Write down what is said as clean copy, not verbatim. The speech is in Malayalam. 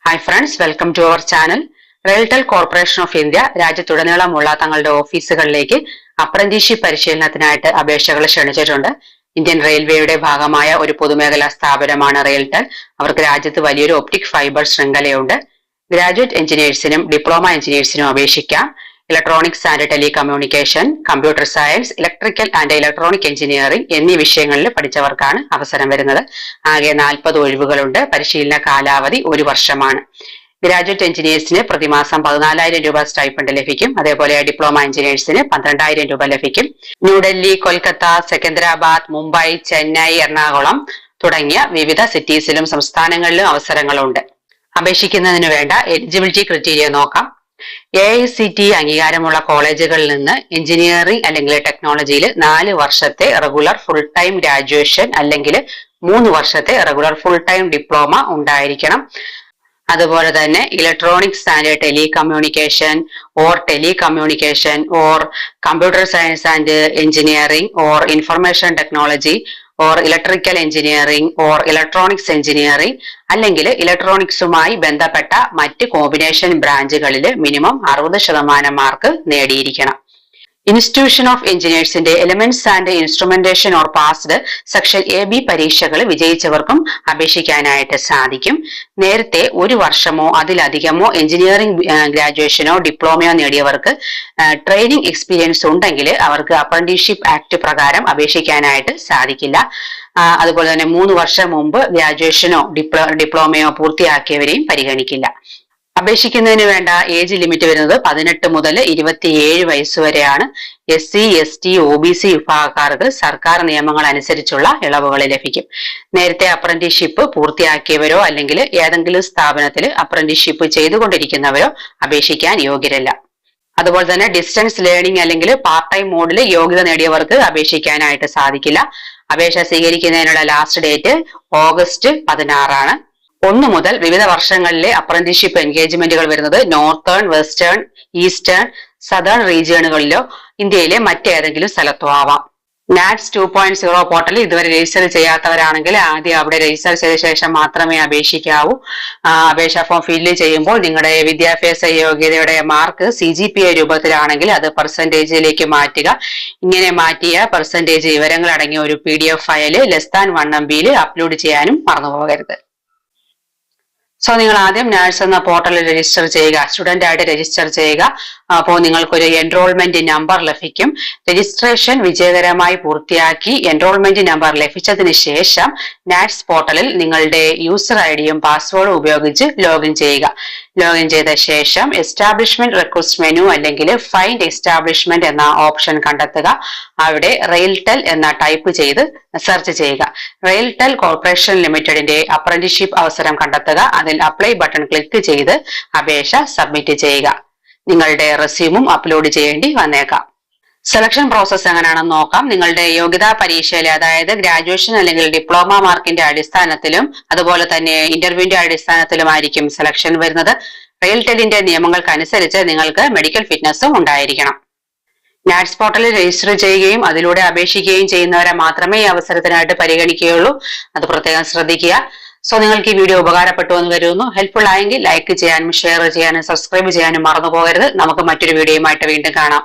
Hi friends, welcome to our channel. Railtel Corporation of India രാജ്യത്തുടനീളമുള്ള തങ്ങളുടെ ഓഫീസുകളിലേക്ക് അപ്രന്റീസ്ഷിപ്പ് പരിശീലനത്തിനായിട്ട് അപേക്ഷകൾ ക്ഷണിച്ചിട്ടുണ്ട്. ഇന്ത്യൻ റെയിൽവേയുടെ ഭാഗമായ ഒരു പൊതുമേഖലാ സ്ഥാപനമാണ് റെയിൽടെൽ. അവർക്ക് രാജ്യത്ത് വലിയൊരു ഒപ്റ്റിക് ഫൈബർ ശൃംഖലയുണ്ട്. ഗ്രാജുവേറ്റ് എഞ്ചിനീയേഴ്സിനും ഡിപ്ലോമ എഞ്ചിനീയേഴ്സിനും അപേക്ഷിക്കാം. Electronics and telecommunication, computer science, electrical and electronic engineering എന്നീ വിഷയങ്ങളിൽ പഠിച്ചവർക്കാണ് അവസരം വരുന്നത്. ആകെ 40 ഒഴിവുകളുണ്ട്. പരിശീലന കാലാവധി 1 വർഷമാണ്. ഗ്രാജുവേറ്റ് എഞ്ചിനീയേഴ്സിന് പ്രതിമാസം 14,000 രൂപ സ്റ്റൈപ്പൻഡ് ലഭിക്കും. അതേപോലെ ഡിപ്ലോമ എഞ്ചിനീയേഴ്സിന് 12,000 രൂപ ലഭിക്കും. ന്യൂഡൽഹി, കൊൽക്കത്ത, സെക്കന്ദരാബാദ്, മുംബൈ, ചെന്നൈ, എറണാകുളം തുടങ്ങിയ വിവിധ സിറ്റീസിലും സംസ്ഥാനങ്ങളിലും അവസരങ്ങളുണ്ട്. അപേക്ഷിക്കുന്നതിന് വേണ്ട എലിജിബിലിറ്റി ക്രൈറ്റീരിയ നോക്കാം. AICTE അംഗീകാരമുള്ള കോളേജുകളിൽ നിന്ന് എഞ്ചിനീയറിംഗ് അല്ലെങ്കിൽ ടെക്നോളജിയിൽ 4 വർഷത്തെ റെഗുലർ ഫുൾ ടൈം ഗ്രാജുവേഷൻ അല്ലെങ്കിൽ 3 വർഷത്തെ റെഗുലർ ഫുൾ ടൈം ഡിപ്ലോമ ഉണ്ടായിരിക്കണം. അതുപോലെ തന്നെ electronics and telecommunication or computer science and engineering or information technology or electrical engineering or electronics engineering അല്ലെങ്കിൽ ഇലക്ട്രോണിക്സുമായി ബന്ധപ്പെട്ട മറ്റ് കോമ്പിനേഷൻ ബ്രാഞ്ചുകളിൽ മിനിമം 60% മാർക്ക് നേടിയിരിക്കണം. ഇൻസ്റ്റിറ്റ്യൂഷൻ ഓഫ് എഞ്ചിനീയേഴ്സിന്റെ elements and instrumentation or passed section AB പരീക്ഷകൾ വിജയിച്ചവർക്കും അപേക്ഷിക്കാനായിട്ട് സാധിക്കും. നേരത്തെ 1 വർഷമോ അതിലധികമോ എഞ്ചിനീയറിംഗ് ഗ്രാജുവേഷനോ ഡിപ്ലോമയോ നേടിയവർക്ക് ട്രെയിനിങ് എക്സ്പീരിയൻസ് ഉണ്ടെങ്കിൽ അവർക്ക് അപ്രന്റീസ്ഷിപ്പ് ആക്ട് പ്രകാരം അപേക്ഷിക്കാനായിട്ട് സാധിക്കില്ല. അതുപോലെ തന്നെ 3 വർഷം മുമ്പ് ഗ്രാജുവേഷനോ ഡിപ്ലോമയോ പൂർത്തിയാക്കിയവരെയും പരിഗണിക്കില്ല. അപേക്ഷിക്കുന്നതിന് വേണ്ട ഏജ് ലിമിറ്റ് വരുന്നത് 18 മുതൽ 27 വയസ്സ് വരെയാണ്. SC, ST, OBC വിഭാഗക്കാർക്ക് സർക്കാർ നിയമങ്ങൾ അനുസരിച്ചുള്ള ഇളവുകൾ ലഭിക്കും. നേരത്തെ അപ്രന്റീസ്ഷിപ്പ് പൂർത്തിയാക്കിയവരോ അല്ലെങ്കിൽ ഏതെങ്കിലും സ്ഥാപനത്തിൽ അപ്രന്റീസ്ഷിപ്പ് ചെയ്തുകൊണ്ടിരിക്കുന്നവരോ അപേക്ഷിക്കാൻ യോഗ്യരല്ല. അതുപോലെ തന്നെ ഡിസ്റ്റൻസ് ലേണിംഗ് അല്ലെങ്കിൽ പാർട്ട് ടൈം മോഡിൽ യോഗ്യത നേടിയവർക്ക് അപേക്ഷിക്കാനായിട്ട് സാധിക്കില്ല. അപേക്ഷ സ്വീകരിക്കുന്നതിനുള്ള ലാസ്റ്റ് ഡേറ്റ് ഓഗസ്റ്റ് 16 ആണ്. 1 മുതൽ വിവിധ വർഷങ്ങളിലെ അപ്രന്റീസ്ഷിപ്പ് എൻഗേജ്മെന്റുകൾ വരുന്നത് നോർത്തേൺ, വെസ്റ്റേൺ, ഈസ്റ്റേൺ, സദേൺ റീജിയണുകളിലോ ഇന്ത്യയിലെ മറ്റേതെങ്കിലും സ്ഥലത്തോ ആവാം. NATS 2.0 പോർട്ടലിൽ ഇതുവരെ രജിസ്റ്റർ ചെയ്യാത്തവരാണെങ്കിൽ ആദ്യം അവിടെ രജിസ്റ്റർ ചെയ്ത ശേഷം മാത്രമേ അപേക്ഷിക്കാവൂ. അപേക്ഷാ ഫോം ഫില്ല് ചെയ്യുമ്പോൾ നിങ്ങളുടെ വിദ്യാഭ്യാസ യോഗ്യതയുടെ മാർക്ക് CGPA രൂപത്തിലാണെങ്കിൽ അത് പെർസെന്റേജിലേക്ക് മാറ്റുക. ഇങ്ങനെ മാറ്റിയ പെർസെന്റേജ് വിവരങ്ങൾ അടങ്ങിയ ഒരു PDF ഫയല് <1 MB അപ്ലോഡ് ചെയ്യാനും മറന്നുപോകരുത്. സോ നിങ്ങൾ ആദ്യം NATS എന്ന പോർട്ടലിൽ രജിസ്റ്റർ ചെയ്യുക, സ്റ്റുഡന്റ് ആയിട്ട് രജിസ്റ്റർ ചെയ്യുക. അപ്പോൾ നിങ്ങൾക്കൊരു എൻറോൾമെന്റ് നമ്പർ ലഭിക്കും. രജിസ്ട്രേഷൻ വിജയകരമായി പൂർത്തിയാക്കി എൻറോൾമെന്റ് നമ്പർ ലഭിച്ചതിന് ശേഷം NATS പോർട്ടലിൽ നിങ്ങളുടെ യൂസർ ഐഡിയും പാസ്വേഡും ഉപയോഗിച്ച് ലോഗിൻ ചെയ്യുക. ലോഗിൻ ചെയ്ത ശേഷം എസ്റ്റാബ്ലിഷ്മെന്റ് റിക്വസ്റ്റ് മെനു അല്ലെങ്കിൽ ഫൈൻഡ് എസ്റ്റാബ്ലിഷ്മെന്റ് എന്ന ഓപ്ഷൻ കണ്ടെത്തുക. അവിടെ റെയിൽടെൽ എന്ന ടൈപ്പ് ചെയ്ത് സെർച്ച് ചെയ്യുക. റെയിൽടെൽ കോർപ്പറേഷൻ ലിമിറ്റഡിന്റെ അപ്രന്റീസ്ഷിപ്പ് അവസരം കണ്ടെത്തുക. അതിൽ അപ്ലൈ ബട്ടൺ ക്ലിക്ക് ചെയ്ത് അപേക്ഷ സബ്മിറ്റ് ചെയ്യുക. നിങ്ങളുടെ റെസ്യൂമും അപ്ലോഡ് ചെയ്യേണ്ടി വന്നേക്കാം. സെലക്ഷൻ പ്രോസസ് എങ്ങനെയാണെന്ന് നോക്കാം. നിങ്ങളുടെ യോഗ്യതാ പരീക്ഷയിലെ അതായത് ഗ്രാജുവേഷൻ അല്ലെങ്കിൽ ഡിപ്ലോമ മാർക്കിന്റെ അടിസ്ഥാനത്തിലും അതുപോലെ തന്നെ ഇന്റർവ്യൂവിന്റെ അടിസ്ഥാനത്തിലുമായിരിക്കും സെലക്ഷൻ വരുന്നത്. റെയിൽടെലിന്റെ നിയമങ്ങൾക്കനുസരിച്ച് നിങ്ങൾക്ക് മെഡിക്കൽ ഫിറ്റ്നസും ഉണ്ടായിരിക്കണം. NATS പോർട്ടലിൽ രജിസ്റ്റർ ചെയ്യുകയും അതിലൂടെ അപേക്ഷിക്കുകയും ചെയ്യുന്നവരെ മാത്രമേ ഈ അവസരത്തിനായിട്ട് പരിഗണിക്കുകയുള്ളൂ. അത് പ്രത്യേകം ശ്രദ്ധിക്കുക. സോ നിങ്ങൾക്ക് ഈ വീഡിയോ ഉപകാരപ്പെട്ടു എന്ന് കരുതുന്നു. ഹെൽപ്ഫുൾ ആയെങ്കിൽ ലൈക്ക് ചെയ്യാനും ഷെയർ ചെയ്യാനും സബ്സ്ക്രൈബ് ചെയ്യാനും മറന്നു പോകരുത്. നമുക്ക് മറ്റൊരു വീഡിയോയുമായിട്ട് വീണ്ടും കാണാം.